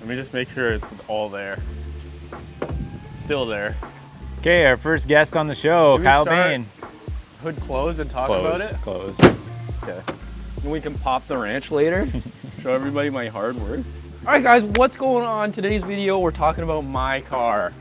Let me just make sure it's all there. Still there. Okay, our first guest on the show, Kyle Bain. Hood closed and talk about it? Close. Okay. And we can pop the ranch later. Show everybody my hard work. All right, guys, what's going on? Today's video, we're talking about my car.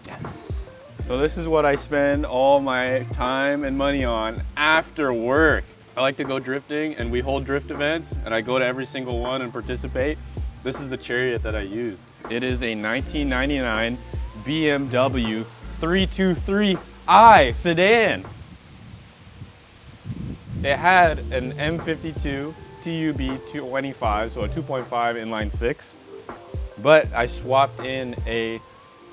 Yes. So this is what I spend all my time and money on after work. I like to go drifting, and we hold drift events, and I go to every single one and participate. This is the chariot that I use. It is a 1999 BMW 323i sedan. It had an M52 TUB 225, so a 2.5 inline six, but I swapped in a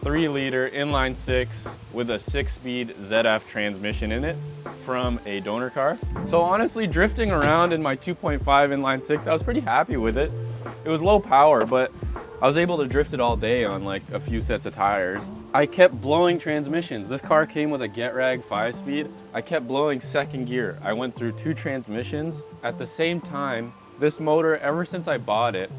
3-liter inline six with a 6-speed ZF transmission in it from a donor car. So honestly, drifting around in my 2.5 inline six, I was pretty happy with it. It was low power, but I was able to drift it all day on like a few sets of tires. I kept blowing transmissions. This car came with a GetRag 5-speed. I kept blowing second gear. I went through 2 transmissions. At the same time, this motor, ever since I bought it,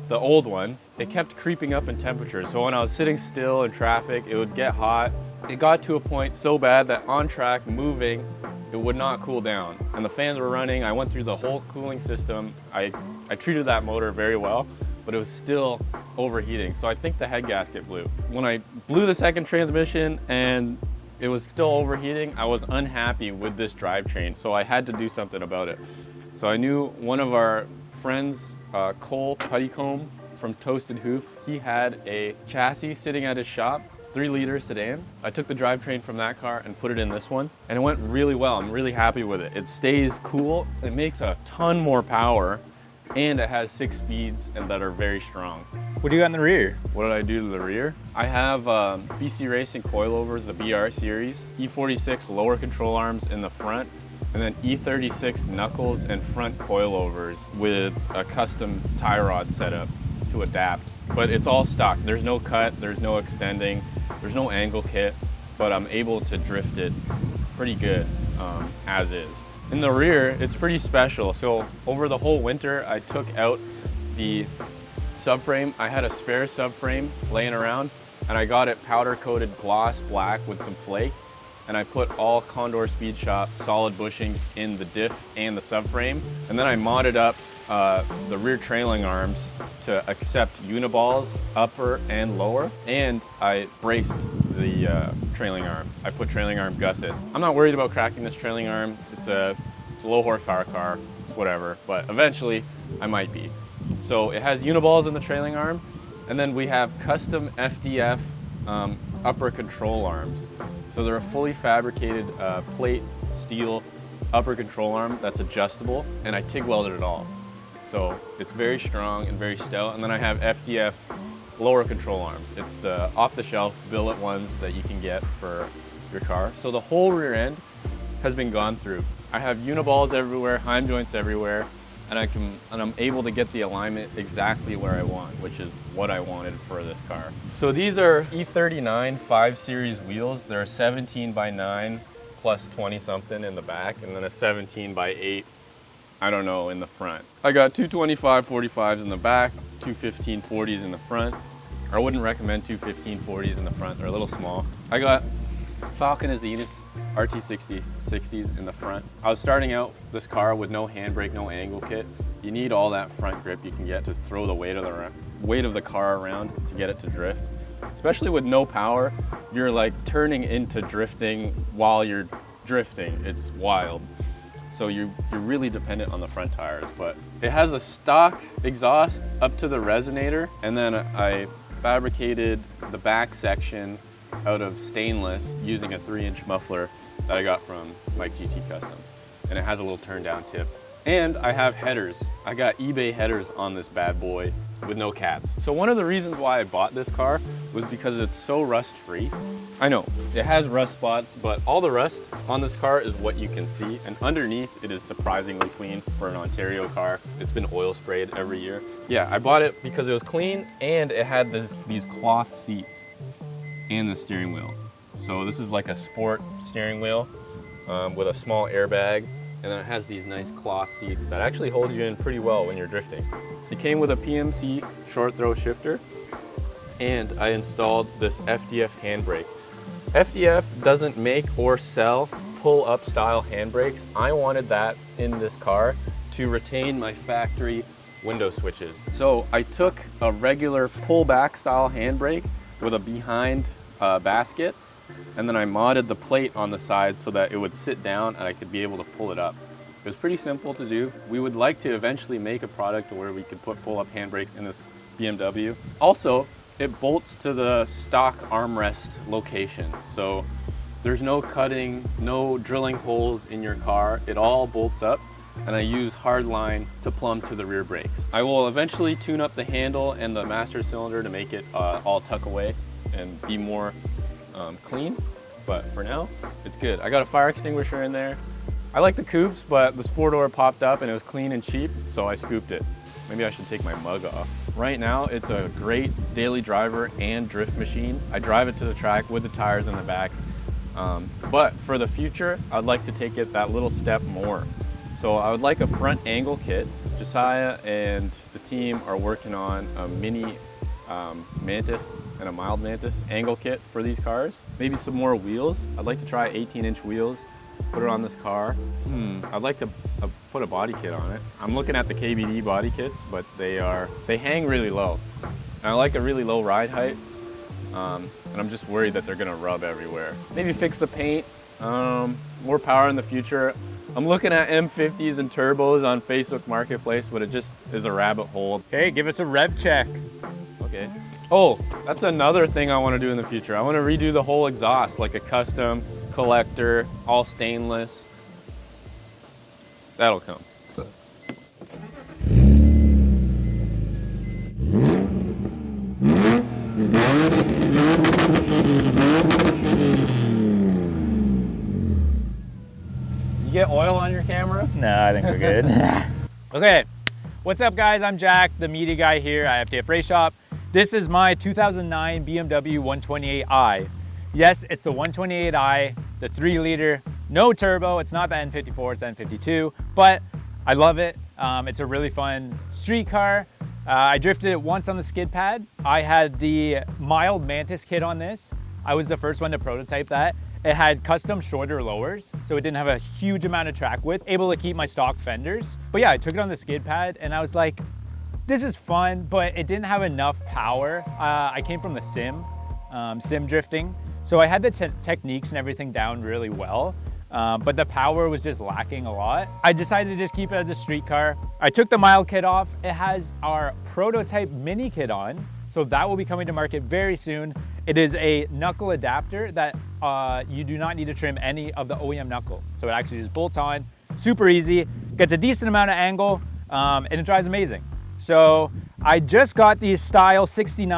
the old one, it kept creeping up in temperature. So when I was sitting still in traffic, it would get hot. It got to a point so bad that on track, moving, it would not cool down. And the fans were running. I went through the whole cooling system. I treated that motor very well, but it was still overheating. So I think the head gasket blew. When I blew the second transmission and it was still overheating, I was unhappy with this drivetrain. So I had to do something about it. So I knew one of our friends, Cole Puttycomb from Toasted Hoof, he had a chassis sitting at his shop, 3-liter sedan. I took the drivetrain from that car and put it in this one, and it went really well. I'm really happy with it. It stays cool, it makes a ton more power, and it has 6 speeds and that are very strong. What do you got in the rear? What did I do to the rear? I have BC Racing coilovers, the BR series, E46 lower control arms in the front, and then E36 knuckles and front coilovers with a custom tie rod setup to adapt. But it's all stock. There's no cut, there's no extending, there's no angle kit, but I'm able to drift it pretty good as is. In the rear, it's pretty special. So over the whole winter, I took out the subframe. I had a spare subframe laying around, and I got it powder coated gloss black with some flake. And I put all Condor Speed Shop solid bushings in the diff and the subframe. And then I modded up the rear trailing arms to accept uniballs, upper and lower. And I braced the trailing arm. I put trailing arm gussets. I'm not worried about cracking this trailing arm. It's a low horsepower car, it's whatever, but eventually I might be. So it has uniballs in the trailing arm, and then we have custom FDF upper control arms. So they're a fully fabricated plate steel upper control arm that's adjustable, and I TIG welded it all. So it's very strong and very stout. And then I have FDF lower control arms. It's the off-the-shelf billet ones that you can get for your car. So the whole rear end has been gone through. I have uniballs everywhere, Heim joints everywhere, and I'm able to get the alignment exactly where I want, which is what I wanted for this car. So these are E39 5 Series wheels. They're a 17x9 plus 20 something in the back, and then a 17x8, I don't know, in the front. I got two 25/45s in the back, two 15/40s in the front. I wouldn't recommend two 15/40s in the front, they're a little small. I got Falcon Azenis RT60s in the front. I was starting out this car with no handbrake, no angle kit. You need all that front grip you can get to throw the weight of the car around to get it to drift. Especially with no power, you're like turning into drifting while you're drifting. It's wild. So you're really dependent on the front tires, but it has a stock exhaust up to the resonator, and then I fabricated the back section out of stainless using a 3-inch muffler that I got from Mike GT Custom. And it has a little turn down tip. And I have headers. I got eBay headers on this bad boy with no cats. So one of the reasons why I bought this car was because it's so rust free. I know, it has rust spots, but all the rust on this car is what you can see. And underneath, it is surprisingly clean for an Ontario car. It's been oil sprayed every year. Yeah, I bought it because it was clean and it had these cloth seats and the steering wheel. So this is like a sport steering wheel with a small airbag. and then it has these nice cloth seats that actually hold you in pretty well when you're drifting. It came with a PMC short throw shifter, and I installed this FDF handbrake. FDF doesn't make or sell pull-up style handbrakes. I wanted that in this car to retain my factory window switches. So I took a regular pull-back style handbrake with a behind basket, and then I modded the plate on the side so that it would sit down and I could be able to pull it up. It was pretty simple to do. We would like to eventually make a product where we could put pull-up handbrakes in this BMW. Also, it bolts to the stock armrest location. So there's no cutting, no drilling holes in your car. It all bolts up, and I use hardline to plumb to the rear brakes. I will eventually tune up the handle and the master cylinder to make it all tuck away and be more clean, but for now, it's good. I got a fire extinguisher in there. I like the coupes, but this 4-door popped up and it was clean and cheap, so I scooped it. Maybe I should take my mug off. Right now, it's a great daily driver and drift machine. I drive it to the track with the tires in the back. But for the future, I'd like to take it that little step more. So I would like a front angle kit. Josiah and the team are working on a mini Mantis and a mild Mantis angle kit for these cars. Maybe some more wheels. I'd like to try 18-inch wheels, put it on this car. I'd like to put a body kit on it. I'm looking at the KBD body kits, but they hang really low. And I like a really low ride height, and I'm just worried that they're gonna rub everywhere. Maybe fix the paint, more power in the future. I'm looking at M50s and turbos on Facebook Marketplace, but it just is a rabbit hole. Hey, give us a rev check. Okay. Oh, that's another thing I want to do in the future. I want to redo the whole exhaust, like a custom collector, all stainless. That'll come. You get oil on your camera? No, I think we're good. Okay, what's up guys? I'm Jack, the media guy here at FDF RaceShop. This is my 2009 BMW 128i. Yes, it's the 128i, the 3-liter, no turbo. It's not the N54, it's the N52, but I love it. It's a really fun street car. I drifted it once on the skid pad. I had the mild Mantis kit on this. I was the first one to prototype that. It had custom shorter lowers, so it didn't have a huge amount of track width, able to keep my stock fenders. But yeah, I took it on the skid pad and I was like, this is fun, but it didn't have enough power. I came from the sim drifting. So I had the techniques and everything down really well, but the power was just lacking a lot. I decided to just keep it as a street car. I took the mild kit off. It has our prototype mini kit on, so that will be coming to market very soon. It is a knuckle adapter that you do not need to trim any of the OEM knuckle. So it actually just bolts on, super easy, gets a decent amount of angle, and it drives amazing. So I just got these style 68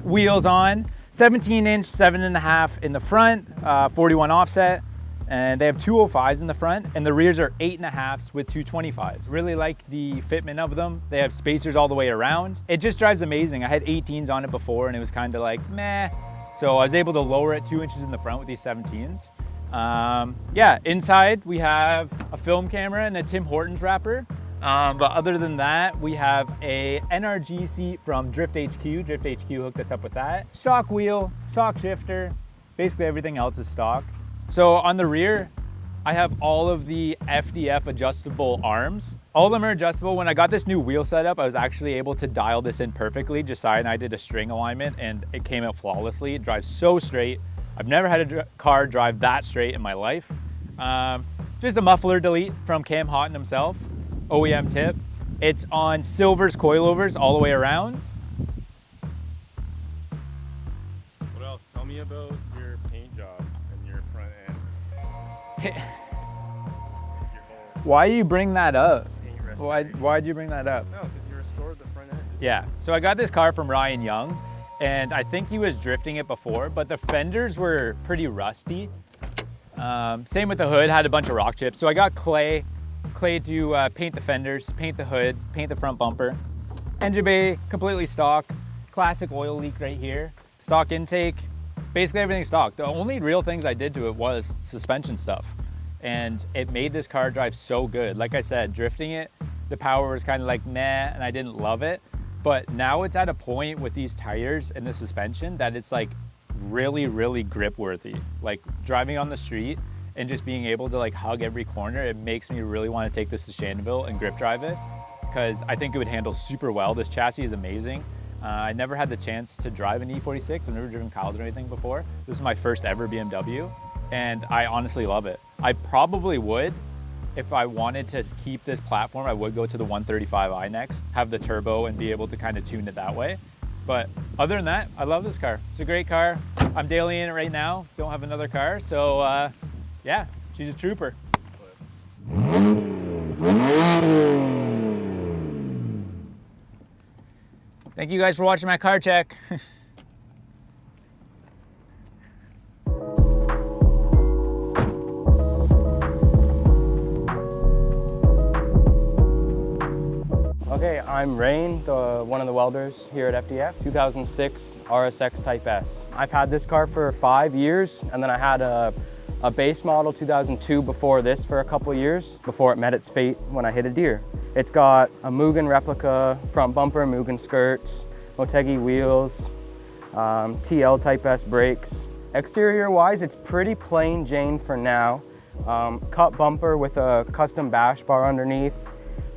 wheels on, 17-inch, 7.5 in the front, 41 offset, and they have 205s in the front, and the rears are 8.5s with 225s. Really like the fitment of them. They have spacers all the way around. It just drives amazing. I had 18s on it before, and it was kind of like, meh. So I was able to lower it 2 inches in the front with these 17s. Yeah, inside we have a film camera and a Tim Hortons wrapper. But other than that, we have a NRG seat from Drift HQ. Drift HQ hooked us up with that. Stock wheel, stock shifter, basically everything else is stock. So on the rear, I have all of the FDF adjustable arms. All of them are adjustable. When I got this new wheel setup, I was actually able to dial this in perfectly. Josiah and I did a string alignment and it came out flawlessly. It drives so straight. I've never had a car drive that straight in my life. Just a muffler delete from Cam Houghton himself. OEM tip. It's on Silver's coilovers all the way around. What else? Tell me about your paint job and your front end. Why do you bring that up? Why'd you bring that up? No, because you restored the front end. Yeah, so I got this car from Ryan Young, and I think he was drifting it before, but the fenders were pretty rusty. Same with the hood, had a bunch of rock chips. So I got clay to paint the fenders, paint the hood, paint the front bumper. Engine bay, completely stock. Classic oil leak right here. Stock intake, basically everything stock. The only real things I did to it was suspension stuff. and it made this car drive so good. Like I said, drifting it, the power was kind of like meh, and I didn't love it. But now it's at a point with these tires and the suspension that it's like really, really grip worthy. Like driving on the street and just being able to like hug every corner, it makes me really want to take this to Shandyville and grip drive it, because I think it would handle super well. This chassis is amazing. I never had the chance to drive an E46. I've never driven Kyle's or anything before. This is my first ever BMW, and I honestly love it. I probably would, if I wanted to keep this platform, I would go to the 135i next, have the turbo and be able to kind of tune it that way. But other than that, I love this car. It's a great car. I'm dailying it right now. Don't have another car. So yeah, she's a trooper. Thank you guys for watching my car check. Okay, I'm Rain, one of the welders here at FDF, 2006 RSX Type S. I've had this car for 5 years, and then I had a base model 2002 before this for a couple years, before it met its fate when I hit a deer. It's got a Mugen replica front bumper, Mugen skirts, Motegi wheels, TL Type S brakes. Exterior-wise, it's pretty plain Jane for now. Cut bumper with a custom bash bar underneath.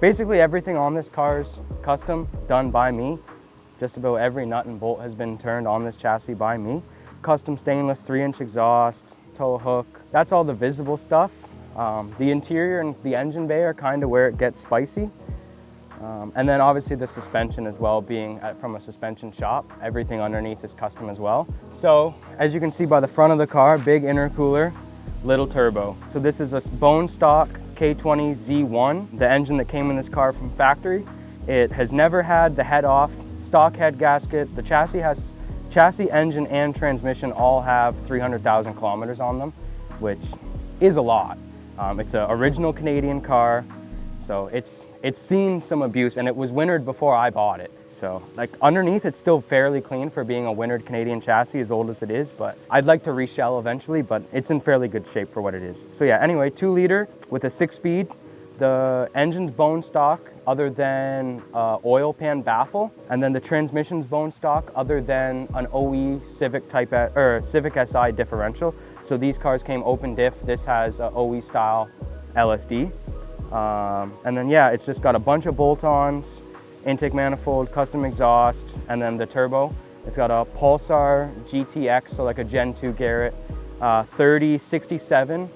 Basically everything on this car is custom, done by me. Just about every nut and bolt has been turned on this chassis by me. Custom stainless 3-inch exhaust, tow hook. That's all the visible stuff. The interior and the engine bay are kind of where it gets spicy. And then obviously the suspension as well, being from a suspension shop. Everything underneath is custom as well. So as you can see by the front of the car, big intercooler, little turbo. So this is a bone stock K20 Z1, the engine that came in this car from factory. It has never had the head off, stock head gasket. The chassis, engine, and transmission all have 300,000 kilometers on them, which is a lot. It's an original Canadian car, so it's seen some abuse, and it was wintered before I bought it. So like underneath, it's still fairly clean for being a wintered Canadian chassis, as old as it is, but I'd like to reshell eventually, but it's in fairly good shape for what it is. So yeah, anyway, 2-liter with a 6-speed. The engine's bone stock other than oil pan baffle, and then the transmission's bone stock other than an OE Civic Civic SI differential. So these cars came open diff. This has a OE style LSD. And then yeah, it's just got a bunch of bolt-ons, intake manifold, custom exhaust, and then the turbo. It's got a Pulsar GTX, so like a Gen 2 Garrett, 3067.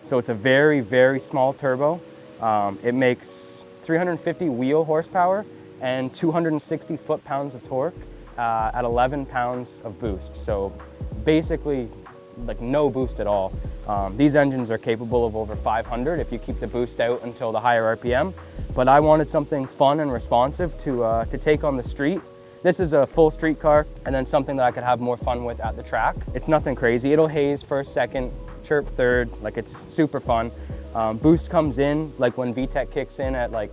So it's a very, very small turbo. It makes 350 wheel horsepower and 260 foot-pounds of torque at 11 pounds of boost. So basically like no boost at all. These engines are capable of over 500 if you keep the boost out until the higher RPM. But I wanted something fun and responsive to take on the street. This is a full street car, and then something that I could have more fun with at the track. It's nothing crazy. It'll haze first, second, chirp third, like it's super fun. Boost comes in, like when VTEC kicks in at like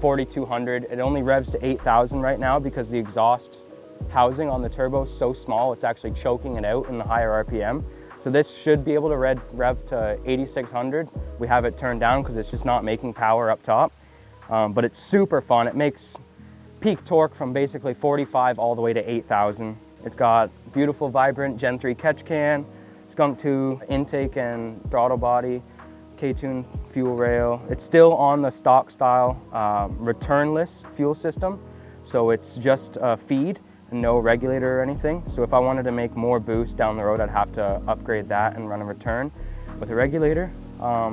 4,200, it only revs to 8,000 right now because the exhaust housing on the turbo is so small, it's actually choking it out in the higher RPM. So this should be able to rev to 8,600. We have it turned down because it's just not making power up top. But it's super fun. It makes peak torque from basically 45 all the way to 8,000. It's got beautiful, vibrant Gen 3 catch can, Skunk 2 intake and throttle body, K-tune fuel rail. It's still on the stock style returnless fuel system. So it's just a feed, no regulator or anything. So if I wanted to make more boost down the road, I'd have to upgrade that and run a return with a regulator.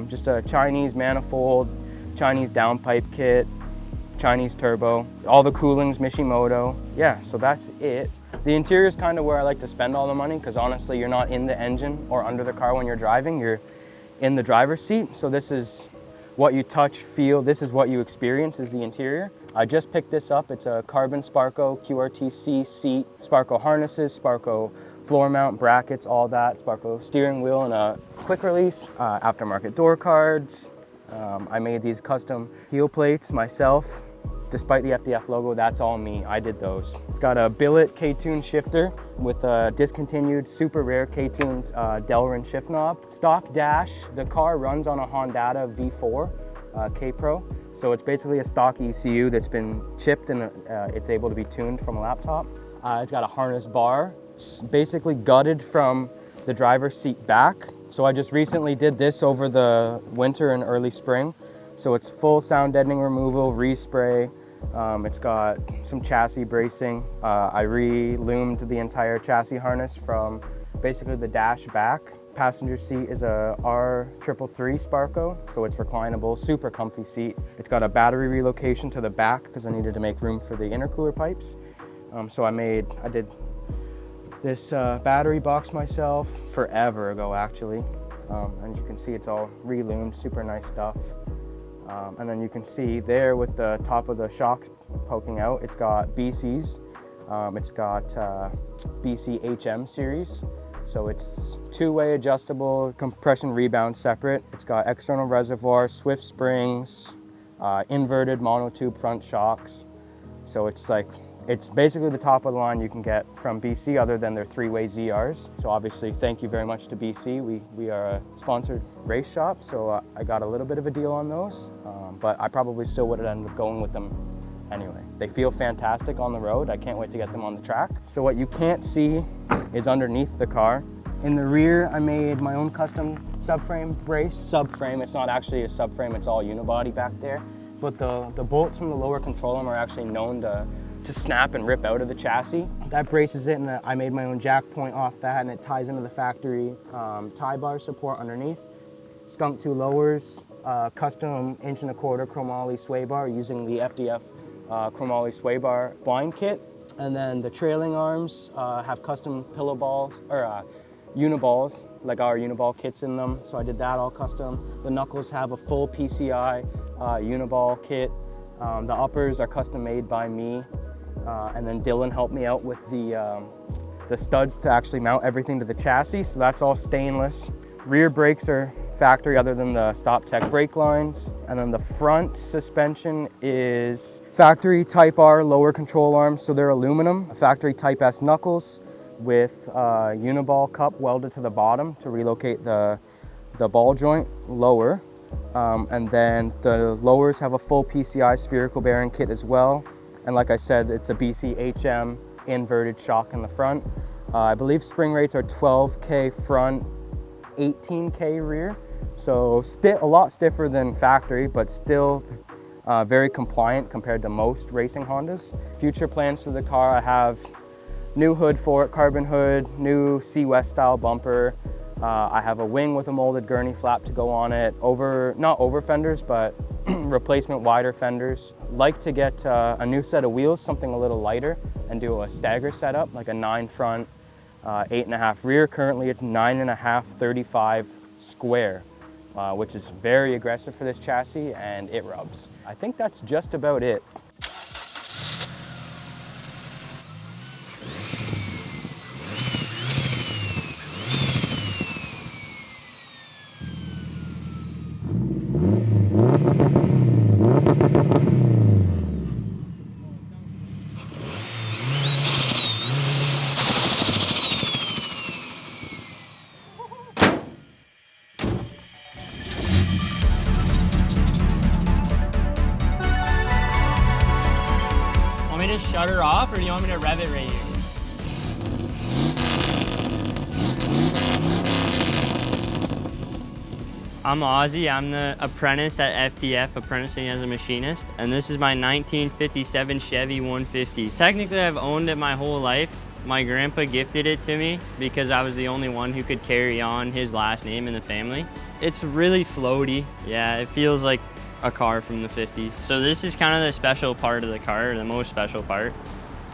Just a Chinese manifold, Chinese downpipe kit, Chinese turbo, all the cooling's Mishimoto. Yeah, so that's it. The interior is kind of where I like to spend all the money, because honestly, you're not in the engine or under the car when you're driving, you're in the driver's seat. So this is what you touch, feel, this is what you experience is the interior. I just picked this up. It's a carbon Sparco QRTC seat, Sparco harnesses, Sparco floor mount brackets, all that, Sparco steering wheel and a quick release, aftermarket door cards. I made these custom heel plates myself. despite the FDF logo, that's all me. I did those. It's got a billet K-tune shifter with a discontinued, super rare K-tuned Delrin shift knob. Stock dash, the car runs on a Honda V4 K-Pro. So it's basically a stock ECU that's been chipped and it's able to be tuned from a laptop. It's got a harness bar. It's basically gutted from the driver's seat back. So I just recently did this over the winter and early spring. So it's full sound deadening removal, respray. It's got some chassis bracing. I re-loomed the entire chassis harness from basically the dash back. Passenger seat is a R333 Sparco, so it's reclinable, super comfy seat. It's got a battery relocation to the back because I needed to make room for the intercooler pipes. So I did this battery box myself forever ago, actually. And you can see it's all re-loomed, super nice stuff. And then you can see there with the top of the shocks poking out, it's got BCs. It's got BC HM series. So it's two-way adjustable, compression rebound separate. It's got external reservoir, swift springs, inverted monotube front shocks. So it's basically the top of the line you can get from BC other than their three-way ZRs. So obviously, thank you very much to BC. We are a sponsored race shop, so I got a little bit of a deal on those, but I probably still would have ended up going with them anyway. They feel fantastic on the road. I can't wait to get them on the track. So what you can't see is underneath the car. In the rear, I made my own custom subframe brace. Subframe, it's not actually a subframe, it's all unibody back there. But the bolts from the lower control arm are actually known to snap and rip out of the chassis. That braces it, and I made my own jack point off that, and it ties into the factory tie bar support underneath. Skunk 2 lowers, custom 1.25" chromoly sway bar using the FDF chromoly sway bar blind kit. And then the trailing arms have custom pillow balls, or uniballs, like our uniball kits in them. So I did that all custom. The knuckles have a full PCI uniball kit. The uppers are custom made by me. And then Dylan helped me out with the studs to actually mount everything to the chassis. So that's all stainless. Rear brakes are factory other than the Stop Tech brake lines. And then the front suspension is factory Type R lower control arms. So they're aluminum, factory Type S knuckles with uniball cup welded to the bottom to relocate the ball joint lower. And then the lowers have a full PCI spherical bearing kit as well. And like I said, it's a BC HM inverted shock in the front. I believe spring rates are 12K front, 18K rear. So a lot stiffer than factory, but still very compliant compared to most racing Hondas. Future plans for the car, I have new hood for it, carbon hood, new C-West style bumper. I have a wing with a molded gurney flap to go on it. Not over fenders, but replacement wider fenders. Like to get a new set of wheels, something a little lighter, and do a stagger setup, like a 9 front, 8.5 rear. Currently it's 9.5, 35 square, which is very aggressive for this chassis, and it rubs. I think that's just about it. Want me to shut her off, or do you want me to rev it right here? I'm Aussie. I'm the apprentice at FDF, apprenticing as a machinist, and this is my 1957 Chevy 150. Technically, I've owned it my whole life. My grandpa gifted it to me because I was the only one who could carry on his last name in the family. It's really floaty. Yeah, it feels like a car from the 50s. So this is kind of the special part of the car, or the most special part.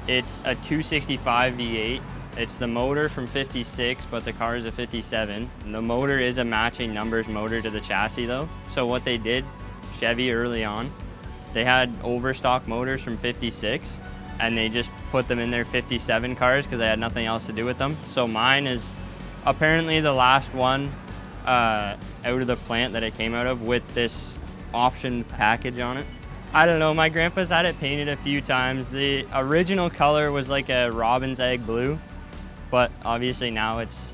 It's a 265 V8. It's the motor from 56, but the car is a 57. The motor is a matching numbers motor to the chassis though. So what they did, Chevy early on, they had overstock motors from 56, and they just put them in their 57 cars because they had nothing else to do with them. So mine is apparently the last one out of the plant that it came out of with this option package on it. I don't know, my grandpa's had it painted a few times. The original color was like a robin's egg blue, but obviously now it's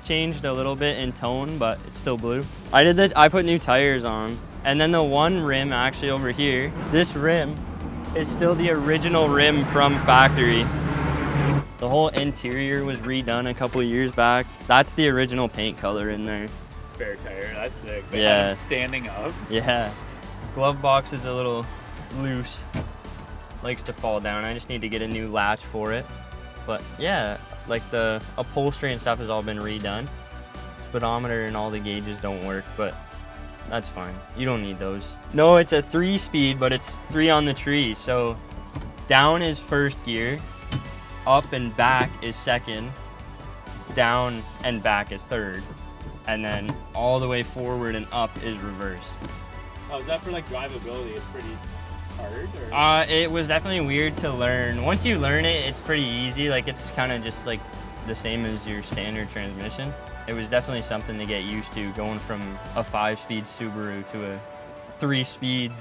changed a little bit in tone, but it's still blue. I put new tires on, and then the one rim actually over here, this rim is still the original rim from factory. The whole interior was redone a couple years back. That's the original paint color in there. Spare tire, that's sick. They Yeah. have them standing up. Yeah. Glove box is a little loose. Likes to fall down. I just need to get a new latch for it. But yeah, like the upholstery and stuff has all been redone. Speedometer and all the gauges don't work, but that's fine. You don't need those. No, it's a 3-speed, but it's 3 on the tree. So down is first gear, up and back is second, down and back is third, and then all the way forward and up is reverse. Oh, is that for like drivability? It's pretty hard? Or? It was definitely weird to learn. Once you learn it, it's pretty easy. Like, it's kind of just like the same as your standard transmission. It was definitely something to get used to, going from a 5-speed Subaru to a 3-speed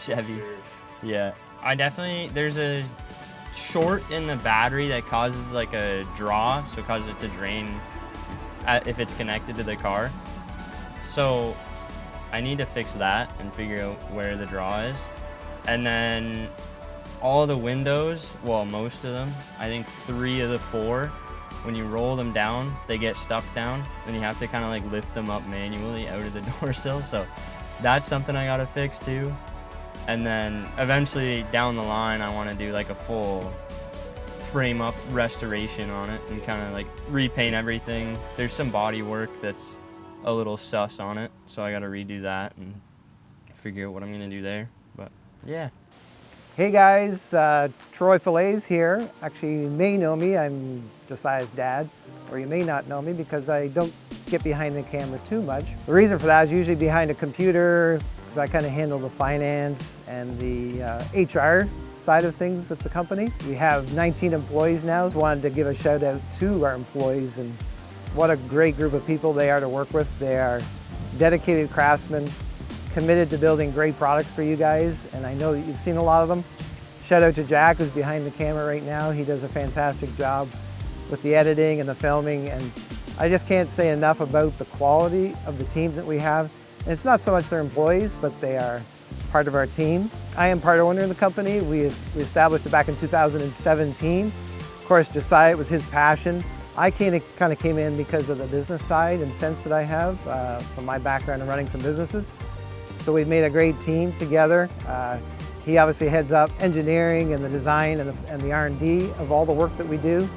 Chevy. Sure. Yeah. There's a short in the battery that causes like a draw, so it causes it to drain if it's connected to the car. So I need to fix that and figure out where the draw is. And then all the windows, well, most of them, I think 3 of the 4, when you roll them down, they get stuck down. Then you have to kind of like lift them up manually out of the door sill. So that's something I gotta fix too. And then eventually down the line, I want to do like a full frame up restoration on it and kind of like repaint everything. There's some body work that's a little sus on it, so I got to redo that and figure out what I'm gonna do there. But yeah. Hey guys, Troy Fillets here. Actually, you may know me, I'm Josiah's dad, or you may not know me because I don't get behind the camera too much. The reason for that is usually behind a computer, because I kind of handle the finance and the HR side of things with the company. We have 19 employees now. Just wanted to give a shout out to our employees and what a great group of people they are to work with. They are dedicated craftsmen, committed to building great products for you guys, and I know that you've seen a lot of them. Shout out to Jack, who's behind the camera right now. He does a fantastic job with the editing and the filming, and I just can't say enough about the quality of the team that we have. And it's not so much their employees, but they are part of our team. I am part owner of the company. We established it back in 2017. Of course, Josiah, it was his passion. I kind of came in because of the business side and sense that I have from my background in running some businesses. So we've made a great team together. He obviously heads up engineering and the design and the R&D of all the work that we do.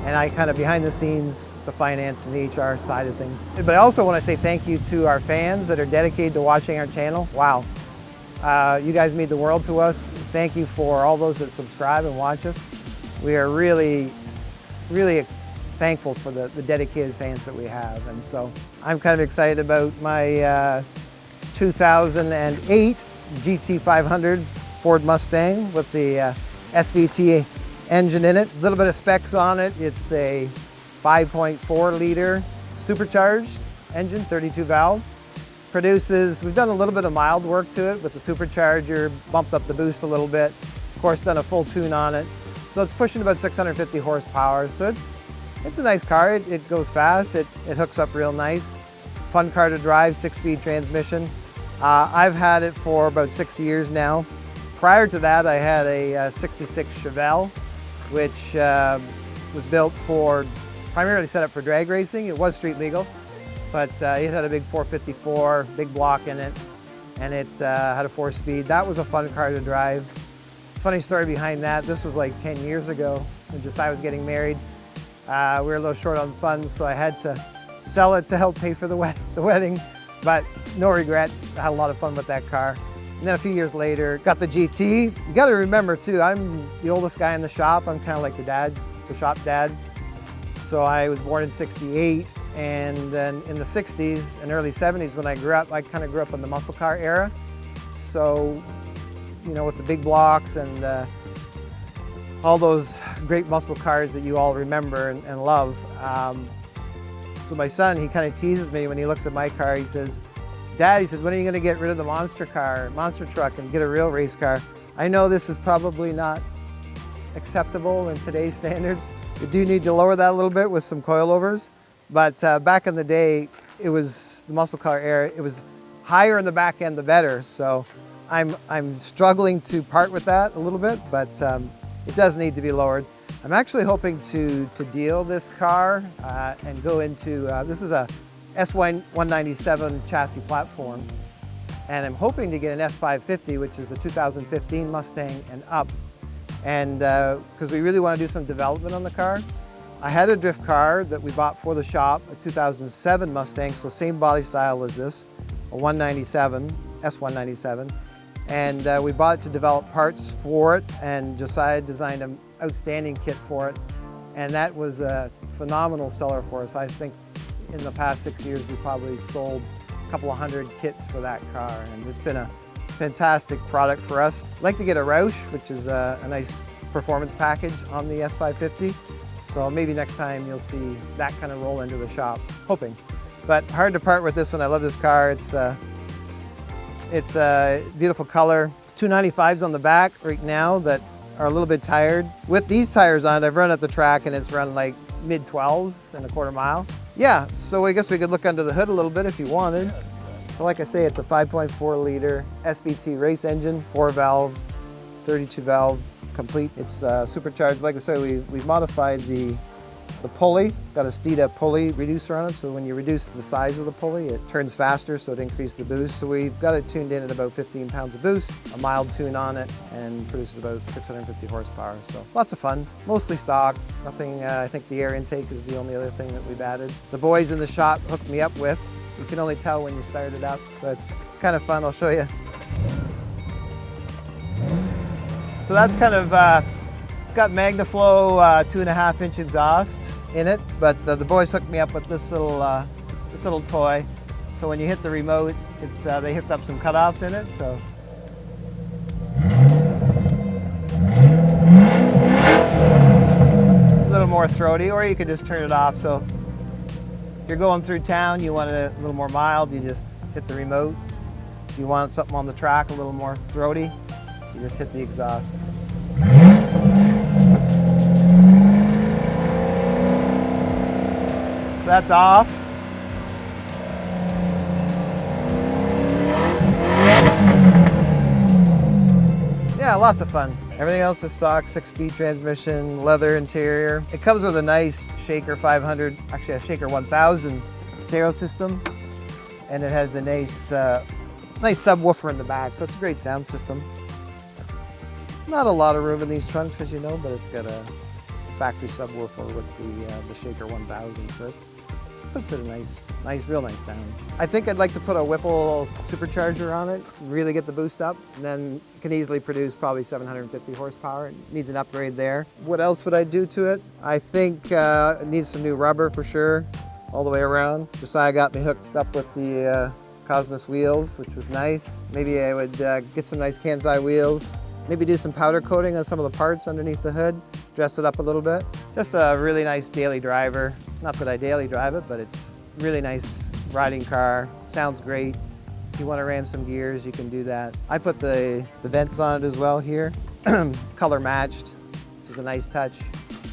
And I kind of behind the scenes, the finance and the HR side of things. But I also want to say thank you to our fans that are dedicated to watching our channel. Wow, you guys mean the world to us. Thank you for all those that subscribe and watch us. We are really, really thankful for the dedicated fans that we have. And so I'm kind of excited about my 2008 GT500 Ford Mustang with the SVT engine in it. A little bit of specs on it. It's a 5.4 liter supercharged engine, 32 valve. We've done a little bit of mild work to it with the supercharger, bumped up the boost a little bit. Of course, done a full tune on it. So it's pushing about 650 horsepower. So it's a nice car. It goes fast. It hooks up real nice. Fun car to drive, 6-speed transmission. I've had it for about 6 years now. Prior to that, I had a 66 Chevelle, which was built primarily set up for drag racing. It was street legal, but it had a big 454, big block in it, and it had a 4-speed. That was a fun car to drive. Funny story behind that, this was like 10 years ago when Josiah was getting married. We were a little short on funds, so I had to sell it to help pay for the wedding, but no regrets. I had a lot of fun with that car. And then a few years later, got the GT. You gotta remember too, I'm the oldest guy in the shop. I'm kind of like the shop dad. So I was born in '68, and then in the 60s and early 70s when I grew up, I kind of grew up in the muscle car era. So, you know, with the big blocks and all those great muscle cars that you all remember and love. So my son, he kind of teases me when he looks at my car. He says, Dad, he says, when are you going to get rid of the monster truck and get a real race car? I know this is probably not acceptable in today's standards. We do need to lower that a little bit with some coilovers, but back in the day, it was the muscle car era. It was higher in the back end, the better. So I'm struggling to part with that a little bit, but it does need to be lowered. I'm actually hoping to deal this car and go into, this is a S197 chassis platform, and I'm hoping to get an S550, which is a 2015 Mustang and up, and because we really want to do some development on the car. I had a drift car that we bought for the shop, a 2007 Mustang, so same body style as this, a 197, S197, and we bought it to develop parts for it, and Josiah designed an outstanding kit for it, and that was a phenomenal seller for us. I think in the past 6 years we probably sold a couple of hundred kits for that car, and it's been a fantastic product for us. I'd like to get a Roush, which is a nice performance package on the S550, so maybe next time you'll see that kind of roll into the shop, hoping. But hard to part with this one. I love this car. It's a beautiful color. 295s on the back right now that are a little bit tired. With these tires on it, I've run at the track and it's run like mid-12s and a quarter mile. Yeah, so I guess we could look under the hood a little bit if you wanted. So like I say, it's a 5.4 liter SBT race engine, 4-valve, 32-valve complete. It's supercharged. Like I say, we've modified the pulley. It's got a Steeda pulley reducer on it, so when you reduce the size of the pulley, it turns faster, so it increases the boost. So we've got it tuned in at about 15 pounds of boost, a mild tune on it, and produces about 650 horsepower. So lots of fun, mostly stock, nothing, I think the air intake is the only other thing that we've added. The boys in the shop hooked me up with. You can only tell when you start it up, so it's kind of fun. I'll show you. So that's kind of, it's got MagnaFlow 2.5-inch exhaust in it, but the boys hooked me up with this little toy. So when you hit the remote, it's they hooked up some cutoffs in it. So a little more throaty, or you could just turn it off. So if you're going through town, you want it a little more mild, you just hit the remote. If you want something on the track a little more throaty, you just hit the exhaust. So that's off. Yeah, lots of fun. Everything else is stock, 6-speed transmission, leather interior. It comes with a nice Shaker 500, actually a Shaker 1000 stereo system, and it has a nice subwoofer in the back, so it's a great sound system. Not a lot of room in these trunks, as you know, but it's got a factory subwoofer with the Shaker 1000, so it puts it a real nice sound. I think I'd like to put a Whipple supercharger on it, really get the boost up, and then it can easily produce probably 750 horsepower. It needs an upgrade there. What else would I do to it? I think it needs some new rubber for sure, all the way around. Josiah got me hooked up with the Cosmos wheels, which was nice. Maybe I would get some nice Kansai wheels. Maybe do some powder coating on some of the parts underneath the hood, dress it up a little bit. Just a really nice daily driver. Not that I daily drive it, but it's a really nice riding car. Sounds great. If you want to ram some gears, you can do that. I put the vents on it as well here, color matched, which is a nice touch.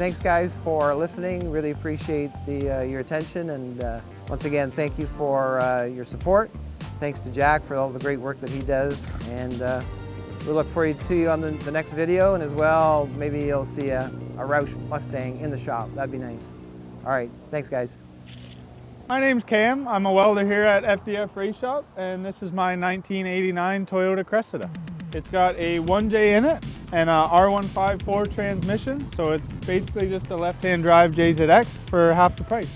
Thanks guys for listening. Really appreciate your attention, and once again, thank you for your support. Thanks to Jack for all the great work that he does, and we look forward to you on the next video, and as well, maybe you'll see a Roush Mustang in the shop. That'd be nice. All right, thanks guys. My name's Cam. I'm a welder here at FDF RaceShop, and this is my 1989 Toyota Cressida. It's got a 1J in it and a R154 transmission, so it's basically just a left-hand drive JZX for half the price.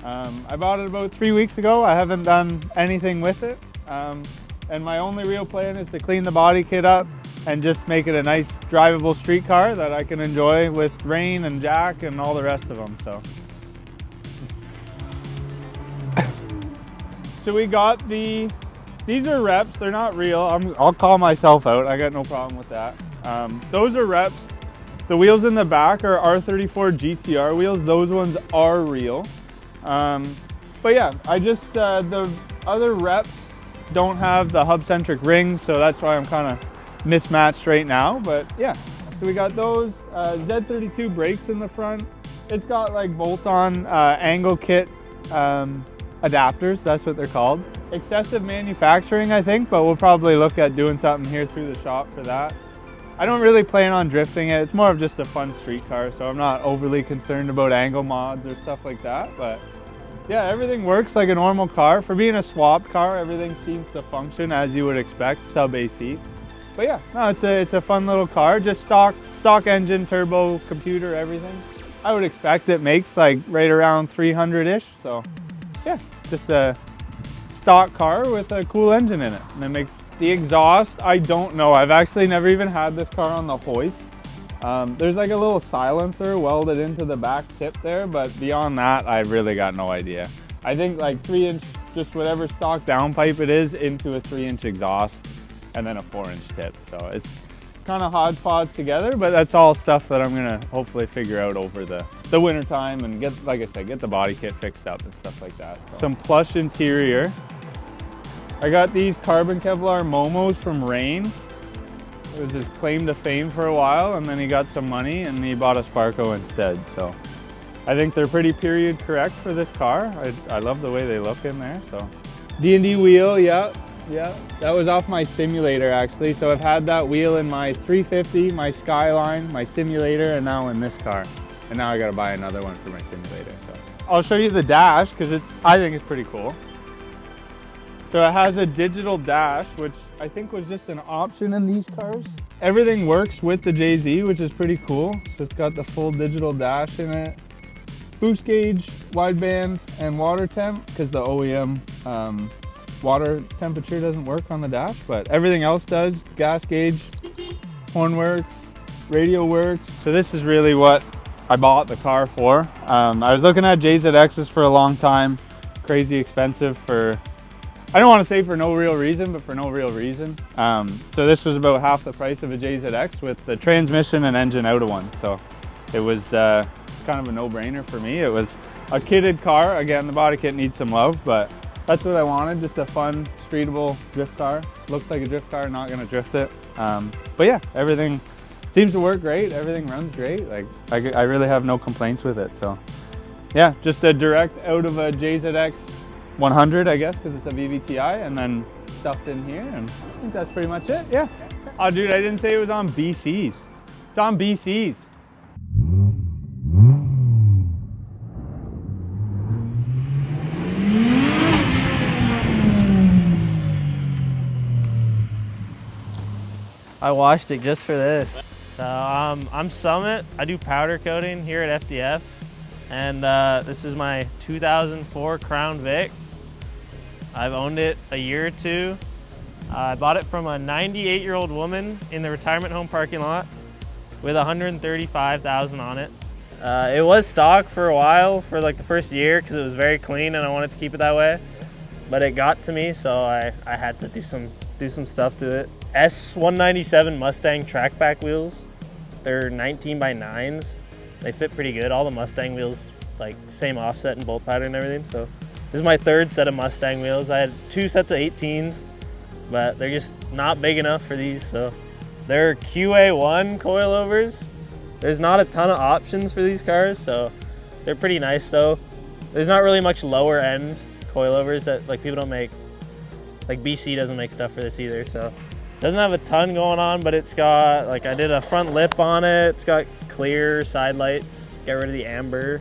I bought it about 3 weeks ago. I haven't done anything with it. And my only real plan is to clean the body kit up and just make it a nice drivable street car that I can enjoy with Rain and Jack and all the rest of them. So we got these are reps, they're not real. I'll call myself out, I got no problem with that. Those are reps. The wheels in the back are R34 GTR wheels. Those ones are real. But yeah, I just, the other reps don't have the hub-centric rings, so that's why I'm kind of mismatched right now. But yeah, so we got those Z32 brakes in the front. It's got like bolt-on angle kit adapters, that's what they're called. Excessive manufacturing, I think, but we'll probably look at doing something here through the shop for that. I don't really plan on drifting it. It's more of just a fun street car, so I'm not overly concerned about angle mods or stuff like that. But yeah, everything works like a normal car. For being a swapped car, everything seems to function as you would expect, sub AC. But yeah, no, it's a fun little car. Just stock engine, turbo, computer, everything. I would expect it makes like right around 300-ish. So yeah, just a stock car with a cool engine in it. And it makes the exhaust, I don't know. I've actually never even had this car on the hoist. There's like a little silencer welded into the back tip there, but beyond that, I really got no idea. I think like 3-inch, just whatever stock downpipe it is, into a 3-inch exhaust, and then a 4-inch tip. So it's kind of hodgepodge together, but that's all stuff that I'm gonna hopefully figure out over the winter time and get, like I said, get the body kit fixed up and stuff like that. So. Some plush interior. I got these carbon Kevlar Momos from Rain. It was his claim to fame for a while, and then he got some money and he bought a Sparco instead. So I think they're pretty period correct for this car. I love the way they look in there. So D&D wheel, yeah, that was off my simulator actually. So I've had that wheel in my 350, my Skyline, my simulator, and now in this car. And now I gotta buy another one for my simulator. So I'll show you the dash because I think it's pretty cool. So it has a digital dash, which I think was just an option in these cars. Everything works with the JZ, which is pretty cool. So it's got the full digital dash in it. Boost gauge, wideband, and water temp, because the OEM water temperature doesn't work on the dash, but everything else does. Gas gauge, horn works, radio works. So this is really what I bought the car for. I was looking at JZXs for a long time. Crazy expensive for, I don't want to say for no real reason, but for no real reason. So this was about half the price of a JZX with the transmission and engine out of one. So it was kind of a no-brainer for me. It was a kitted car. Again, the body kit needs some love, but that's what I wanted. Just a fun, streetable drift car. Looks like a drift car, not gonna drift it. But yeah, everything seems to work great. Everything runs great. Like I really have no complaints with it. So yeah, just a direct out of a JZX 100, I guess, because it's a VVTi, and then stuffed in here, and I think that's pretty much it, yeah. Oh, dude, I didn't say it was on BCs. It's on BCs. I washed it just for this. So I'm Summit. I do powder coating here at FDF, and this is my 2004 Crown Vic. I've owned it a year or two. I bought it from a 98-year-old woman in the retirement home parking lot with 135,000 on it. It was stock for a while, for like the first year, because it was very clean and I wanted to keep it that way. But it got to me, so I had to do some stuff to it. S197 Mustang trackback wheels. They're 19 by 9s. They fit pretty good. All the Mustang wheels, like same offset and bolt pattern and everything. So this is my third set of Mustang wheels. I had 2 sets of 18s, but they're just not big enough for these. So they're QA1 coilovers. There's not a ton of options for these cars, so they're pretty nice though. There's not really much lower end coilovers that like people don't make. Like BC doesn't make stuff for this either, so it doesn't have a ton going on, but it's got, like, I did a front lip on it. It's got clear side lights, get rid of the amber.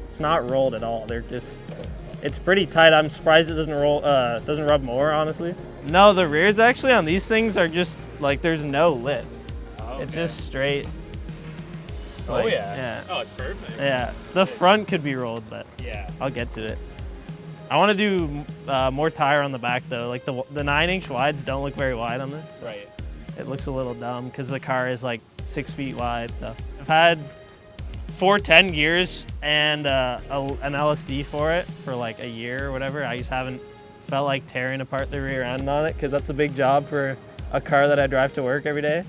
It's not rolled at all. They're just, it's pretty tight. I'm surprised it doesn't roll, doesn't rub more, honestly. No, the rears actually on these things are just like, there's no lip. Oh, okay. It's just straight. Like, oh yeah. Yeah. Oh, it's perfect. Yeah. The front could be rolled, but yeah, I'll get to it. I want to do more tire on the back though. Like the 9-inch wides don't look very wide on this. Right. It looks a little dumb because the car is like 6 feet wide. So I've had 410 gears and an LSD for it for like a year or whatever. I just haven't felt like tearing apart the rear end on it because that's a big job for a car that I drive to work every day.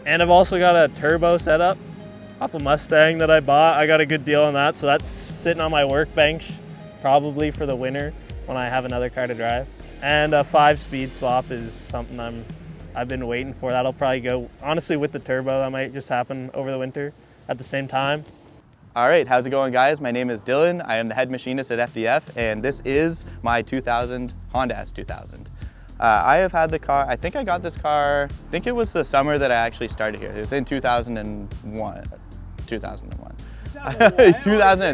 And I've also got a turbo setup off a Mustang that I bought. I got a good deal on that, so that's sitting on my workbench probably for the winter when I have another car to drive. And a 5-speed swap is something I've been waiting for. That'll probably go, honestly, with the turbo, that might just happen over the winter at the same time. All right, how's it going, guys? My name is Dylan. I am the head machinist at FDF, and this is my 2000 Honda S2000. I have had the car, I think I got this car, I think it was the summer that I actually started here. It was in 2001. 2000,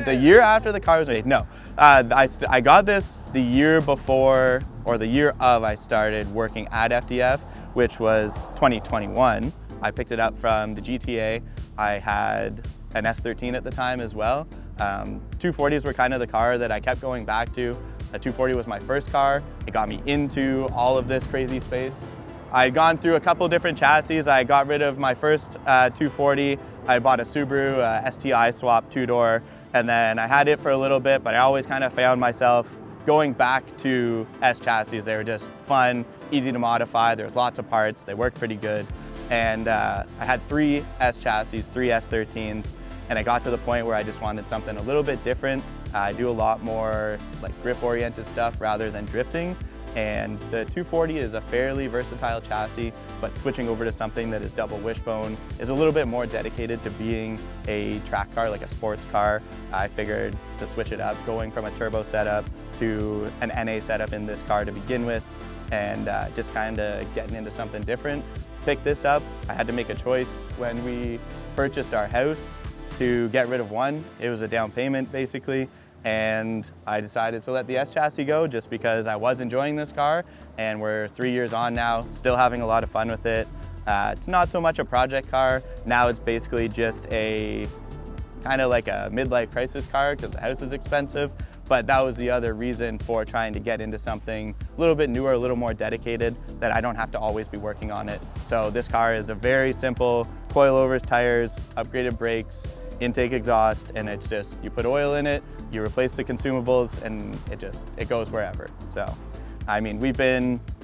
the year after the car was made. No, I got this the year before, or the year of I started working at FDF, which was 2021. I picked it up from the GTA. I had an S13 at the time as well. 240s were kind of the car that I kept going back to. A 240 was my first car. It got me into all of this crazy space. I had gone through a couple different chassis. I got rid of my first 240. I bought a Subaru STI swap 2-door, and then I had it for a little bit, but I always kind of found myself going back to S chassis. They were just fun, easy to modify. There's lots of parts. They worked pretty good. And I had 3 S chassis, 3 S13s, and I got to the point where I just wanted something a little bit different. I do a lot more like grip-oriented stuff rather than drifting. And the 240 is a fairly versatile chassis, but switching over to something that is double wishbone is a little bit more dedicated to being a track car, like a sports car. I figured to switch it up, going from a turbo setup to an NA setup in this car to begin with, and just kind of getting into something different. Pick this up. I had to make a choice when we purchased our house to get rid of one. It was a down payment basically. And I decided to let the S chassis go just because I was enjoying this car, and we're 3 years on now, still having a lot of fun with it. It's not so much a project car. Now it's basically just a kind of like a midlife crisis car because the house is expensive. But that was the other reason for trying to get into something a little bit newer, a little more dedicated, that I don't have to always be working on it. So this car is a very simple coilovers, tires, upgraded brakes, intake exhaust, and it's just, you put oil in it, you replace the consumables, and it goes wherever. So, I mean, we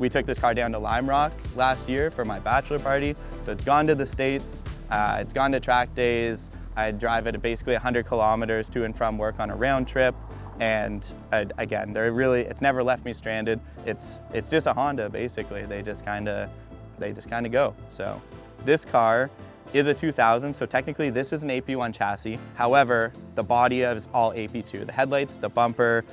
took this car down to Lime Rock last year for my bachelor party. So it's gone to the States, it's gone to track days. I drive it at basically 100 kilometers to and from work on a round trip. And again, it's never left me stranded. It's just a Honda basically. They just kind of go. So this car is a 2000, so technically this is an AP1 chassis. However, the body is all AP2. The headlights, the bumper,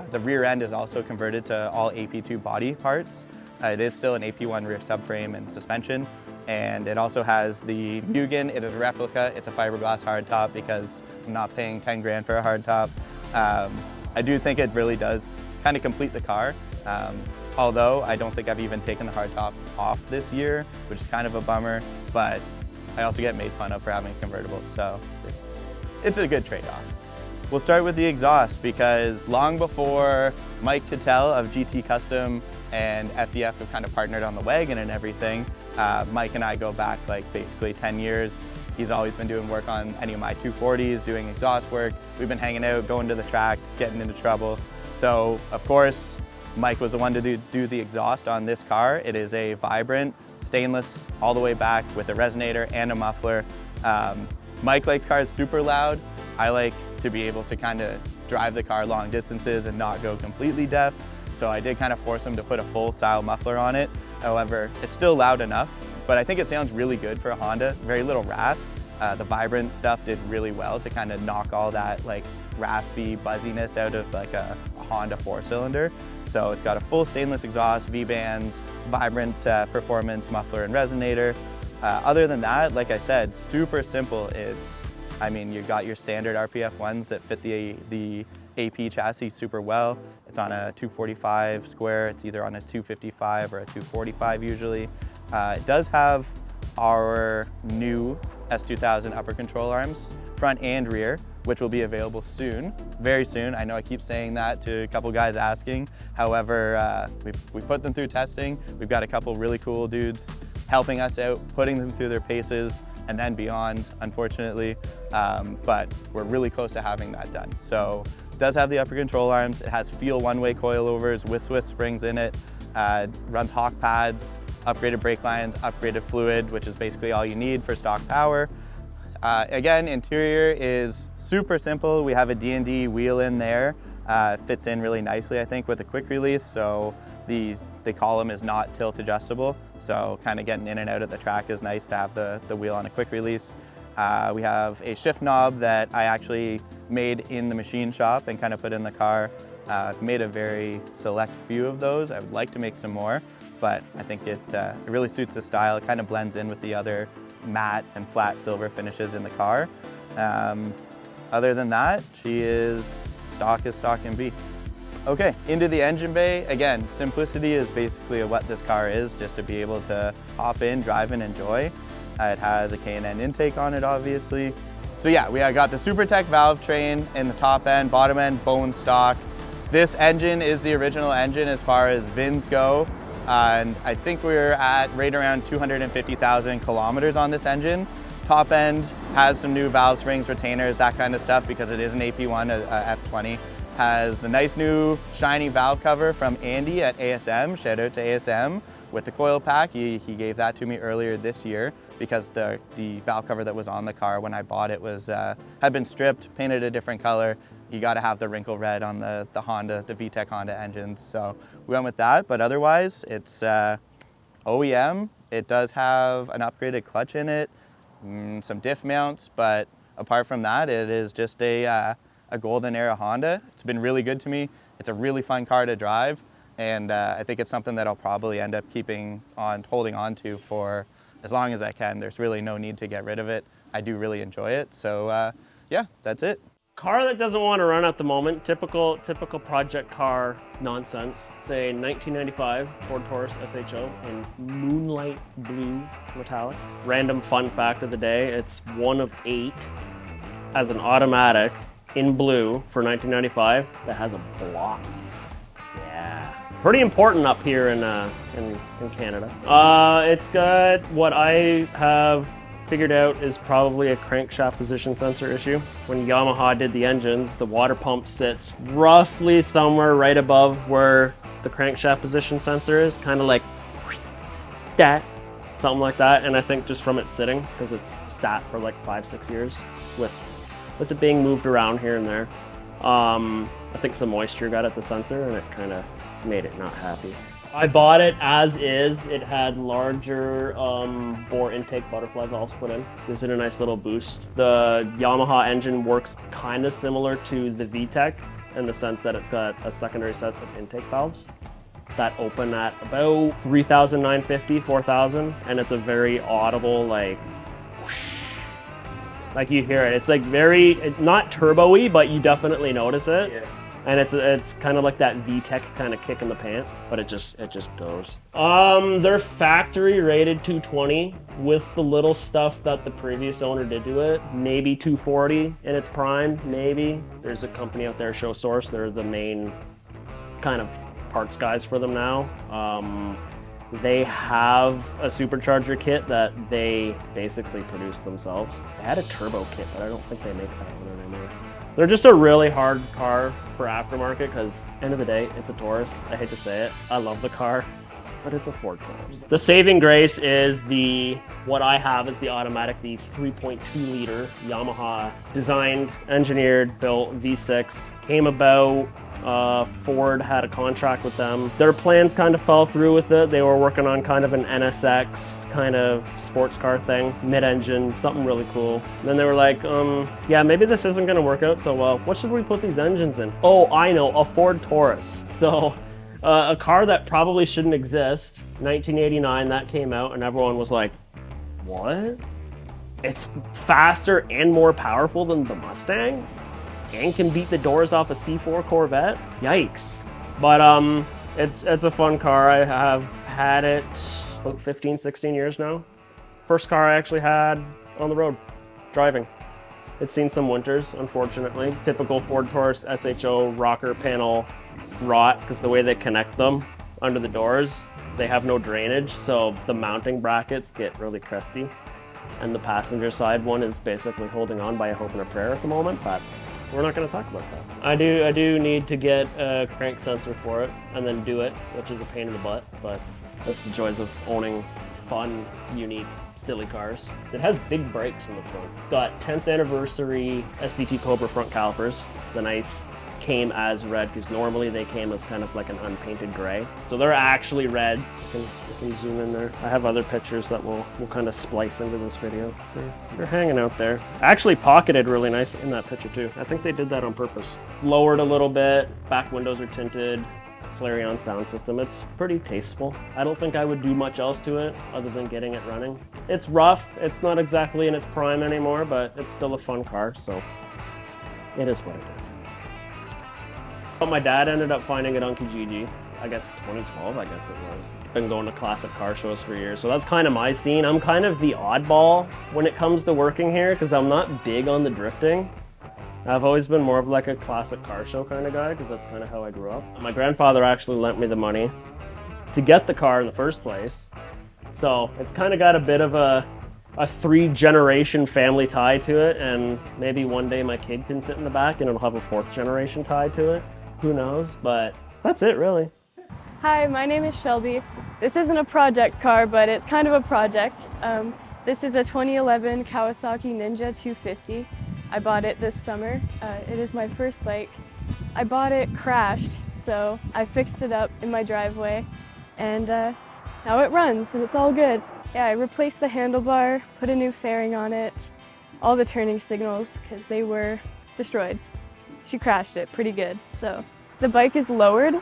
the rear end is also converted to all AP2 body parts. It is still an AP1 rear subframe and suspension. And it also has the Mugen. It is a replica. It's a fiberglass hardtop because I'm not paying 10 grand for a hardtop. I do think it really does kind of complete the car. Although I don't think I've even taken the hardtop off this year, which is kind of a bummer, but I also get made fun of for having a convertible, so it's a good trade-off. We'll start with the exhaust because long before Mike Cattell of GT Custom and FDF have kind of partnered on the wagon and everything, Mike and I go back like basically 10 years. He's always been doing work on any of my 240s, doing exhaust work. We've been hanging out, going to the track, getting into trouble. So of course, Mike was the one to do the exhaust on this car. It is a Vibrant stainless all the way back with a resonator and a muffler. Mike likes cars super loud. I like to be able to kind of drive the car long distances and not go completely deaf. So I did kind of force him to put a full style muffler on it. However, it's still loud enough, but I think it sounds really good for a Honda. Very little rasp. The Vibrant stuff did really well to kind of knock all that like raspy buzziness out of like a Honda 4-cylinder. So it's got a full stainless exhaust, V-bands, Vibrant performance muffler and resonator. Other than that, like I said, super simple. I mean, you got your standard RPF ones that fit the AP chassis super well. It's on a 245 square. It's either on a 255 or a 245 usually. It does have our new S2000 upper control arms, front and rear, which will be available soon, very soon. I know I keep saying that to a couple guys asking. However, we put them through testing. We've got a couple really cool dudes helping us out, putting them through their paces and then beyond, unfortunately. But we're really close to having that done. So it does have the upper control arms. It has Feel one-way coilovers with Swiss springs in it. Runs Hawk pads, upgraded brake lines, upgraded fluid, which is basically all you need for stock power. Again, interior is super simple. We have a D&D wheel in there. Fits in really nicely, I think, with a quick release. So the column is not tilt adjustable. So kind of getting in and out of the track is nice to have the wheel on a quick release. We have a shift knob that I actually made in the machine shop and kind of put in the car. I've made a very select few of those. I would like to make some more, but I think it really suits the style. It kind of blends in with the other matte and flat silver finishes in the car. Other than that, she is stock as stock can be. Okay, into the engine bay. Again, simplicity is basically what this car is, just to be able to hop in, drive and enjoy. It has a K&N intake on it, obviously. So yeah, we got the SuperTech valve train in the top end, bottom end, bone stock. This engine is the original engine as far as VINs go. And I think we're at right around 250,000 kilometers on this engine. Top end has some new valve springs, retainers, that kind of stuff, because it is an AP1, a F20. Has the nice new shiny valve cover from Andy at ASM, shout out to ASM, with the coil pack. He gave that to me earlier this year because the valve cover that was on the car when I bought it was had been stripped, painted a different color. You got to have the wrinkle red on the Honda, the VTEC Honda engines. So we went with that, but otherwise it's OEM. It does have an upgraded clutch in it, some diff mounts, but apart from that, it is just a golden era Honda. It's been really good to me. It's a really fun car to drive, and I think it's something that I'll probably end up holding on to for as long as I can. There's really no need to get rid of it. I do really enjoy it. So yeah, that's it. Car that doesn't want to run at the moment, typical project car nonsense. It's a 1995 Ford Taurus SHO in moonlight blue metallic. Random fun fact of the day, it's one of 8 as an automatic in blue for 1995 that has a block. Yeah, pretty important up here in Canada. It's got what I have figured out is probably a crankshaft position sensor issue. When Yamaha did the engines, the water pump sits roughly somewhere right above where the crankshaft position sensor is, kind of like that, something like that. And I think just from it sitting, because it's sat for like 5-6 years with it being moved around here and there, I think some moisture got at the sensor and it kind of made it not happy. I bought it as is. It had larger bore intake butterfly valves put in. Gives it a nice little boost. The Yamaha engine works kind of similar to the VTEC in the sense that it's got a secondary set of intake valves that open at about 3,950, 4,000, and it's a very audible, like you hear it. It's like very, not turbo-y, but you definitely notice it. Yeah. And it's kind of like that VTEC kind of kick in the pants, but it just goes. They're factory rated 220 with the little stuff that the previous owner did to it. Maybe 240 in its prime, maybe. There's a company out there, Show Source. They're the main kind of parts guys for them now. They have a supercharger kit that they basically produce themselves. They had a turbo kit, but I don't think they make that one anymore. They're just a really hard car for aftermarket because, end of the day, it's a Taurus. I hate to say it. I love the car, but it's a Ford Taurus. The saving grace is what I have is the automatic, the 3.2 liter Yamaha designed, engineered, built V6. Came about, Ford had a contract with them. Their plans kind of fell through with it. They were working on kind of an NSX kind of sports car thing, mid-engine, something really cool. And then they were like, yeah, maybe this isn't gonna work out so well. What should we put these engines in? Oh, I know, a Ford Taurus. So a car that probably shouldn't exist, 1989, that came out and everyone was like, what? It's faster and more powerful than the Mustang and can beat the doors off a C4 Corvette? Yikes. But it's a fun car. I have had it about 15, 16 years now. First car I actually had on the road, driving. It's seen some winters, unfortunately. Typical Ford Taurus SHO rocker panel rot, because the way they connect them under the doors, they have no drainage, so the mounting brackets get really crusty. And the passenger side one is basically holding on by a hope and a prayer at the moment, but we're not going to talk about that. I do need to get a crank sensor for it and then do it, which is a pain in the butt, but that's the joys of owning fun, unique, silly cars. So it has big brakes in the front. It's got 10th anniversary SVT Cobra front calipers, the nice came as red, because normally they came as kind of like an unpainted gray. So they're actually red. You can zoom in there. I have other pictures that we'll kind of splice into this video. They're hanging out there. Actually pocketed really nice in that picture too. I think they did that on purpose. Lowered a little bit, back windows are tinted, Clarion sound system. It's pretty tasteful. I don't think I would do much else to it other than getting it running. It's rough, it's not exactly in its prime anymore, but it's still a fun car, so it is what it is. But my dad ended up finding it on Kijiji. I guess 2012, I guess it was. Been going to classic car shows for years, so that's kind of my scene. I'm kind of the oddball when it comes to working here because I'm not big on the drifting. I've always been more of like a classic car show kind of guy because that's kind of how I grew up. My grandfather actually lent me the money to get the car in the first place, so it's kind of got a bit of a 3-generation family tie to it, and maybe one day my kid can sit in the back and it'll have a 4th generation tie to it. Who knows, but that's it really. Hi, my name is Shelby. This isn't a project car, but it's kind of a project. This is a 2011 Kawasaki Ninja 250. I bought it this summer. It is my first bike. I bought it crashed, so I fixed it up in my driveway, and now it runs, and it's all good. Yeah, I replaced the handlebar, put a new fairing on it, all the turning signals, because they were destroyed. She crashed it pretty good, so. The bike is lowered.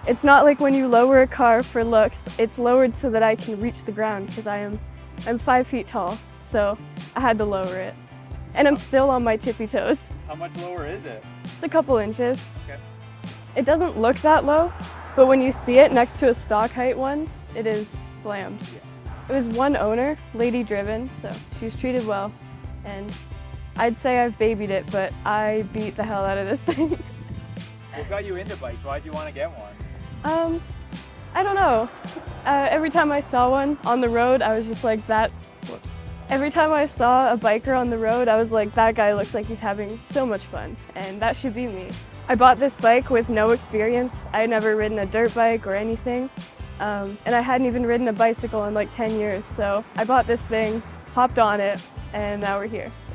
It's not like when you lower a car for looks, it's lowered so that I can reach the ground because I'm 5 feet tall, so I had to lower it. And I'm still on my tippy toes. How much lower is it? It's a couple inches. Okay. It doesn't look that low, but when you see it next to a stock height one, it is slammed. It was one owner, lady driven, so she was treated well. And I'd say I've babied it, but I beat the hell out of this thing. What got you into bikes? Why did you want to get one? I don't know. Every time I saw one on the road, I was just like, whoops. Every time I saw a biker on the road, I was like, that guy looks like he's having so much fun, and that should be me. I bought this bike with no experience. I had never ridden a dirt bike or anything, and I hadn't even ridden a bicycle in like 10 years, so I bought this thing, hopped on it, and now we're here. So.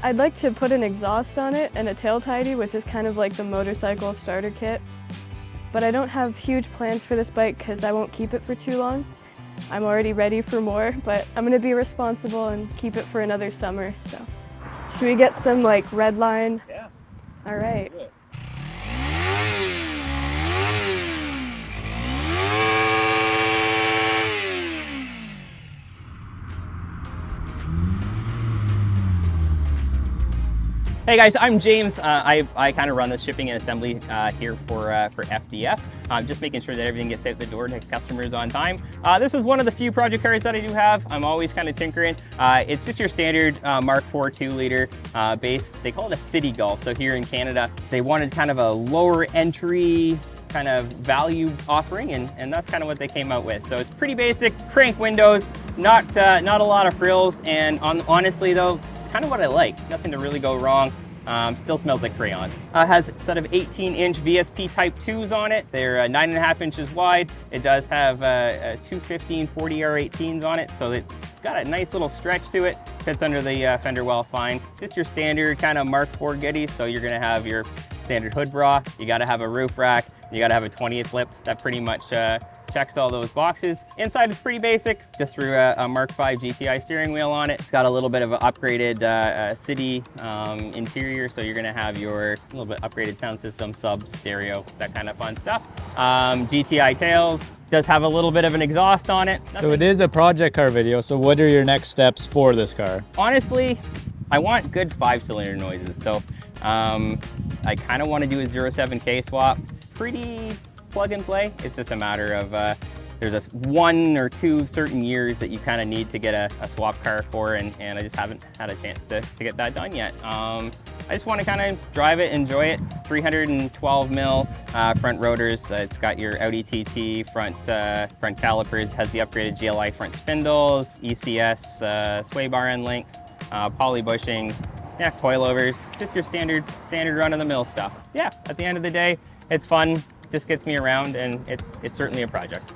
I'd like to put an exhaust on it and a tail tidy, which is kind of like the motorcycle starter kit. But I don't have huge plans for this bike because I won't keep it for too long. I'm already ready for more, but I'm gonna be responsible and keep it for another summer, so. Should we get some like red line? Yeah. All right. Hey guys, I'm James. I kind of run the shipping and assembly here for FDF. Just making sure that everything gets out the door to customers on time. This is one of the few project cars that I do have. I'm always kind of tinkering. It's just your standard Mark IV 2-liter base. They call it a city Golf. So here in Canada, they wanted kind of a lower entry kind of value offering, and that's kind of what they came out with. So it's pretty basic, crank windows, not a lot of frills, and honestly though, kind of what I like. Nothing to really go wrong. Still smells like crayons. Has a set of 18-inch VSP Type 2s on it. They're 9.5 inches wide. It does have 215 40R18s on it, so it's got a nice little stretch to it. Fits under the fender well fine. Just your standard kind of Mark IV goodies. So you're gonna have your standard hood bra. You gotta have a roof rack. You gotta have a 20th lip. That pretty much checks all those boxes. Inside is pretty basic, just threw a Mark V GTI steering wheel on it. It's got a little bit of an upgraded city interior, so you're gonna have your little bit upgraded sound system, sub, stereo, that kind of fun stuff. GTI tails, does have a little bit of an exhaust on it. So it is a project car video, so what are your next steps for this car? Honestly, I want good 5-cylinder noises, so I kind of want to do a 07K swap. Pretty plug and play. It's just a matter of there's this 1 or 2 certain years that you kind of need to get a swap car for, and I just haven't had a chance to get that done yet. I just want to kind of drive it, enjoy it. 312 mil front rotors. It's got your Audi TT front calipers. Has the upgraded GLI front spindles, ECS sway bar end links, poly bushings. Yeah, coilovers. Just your standard run-of-the-mill stuff. Yeah, at the end of the day, it's fun. Just gets me around, and it's certainly a project.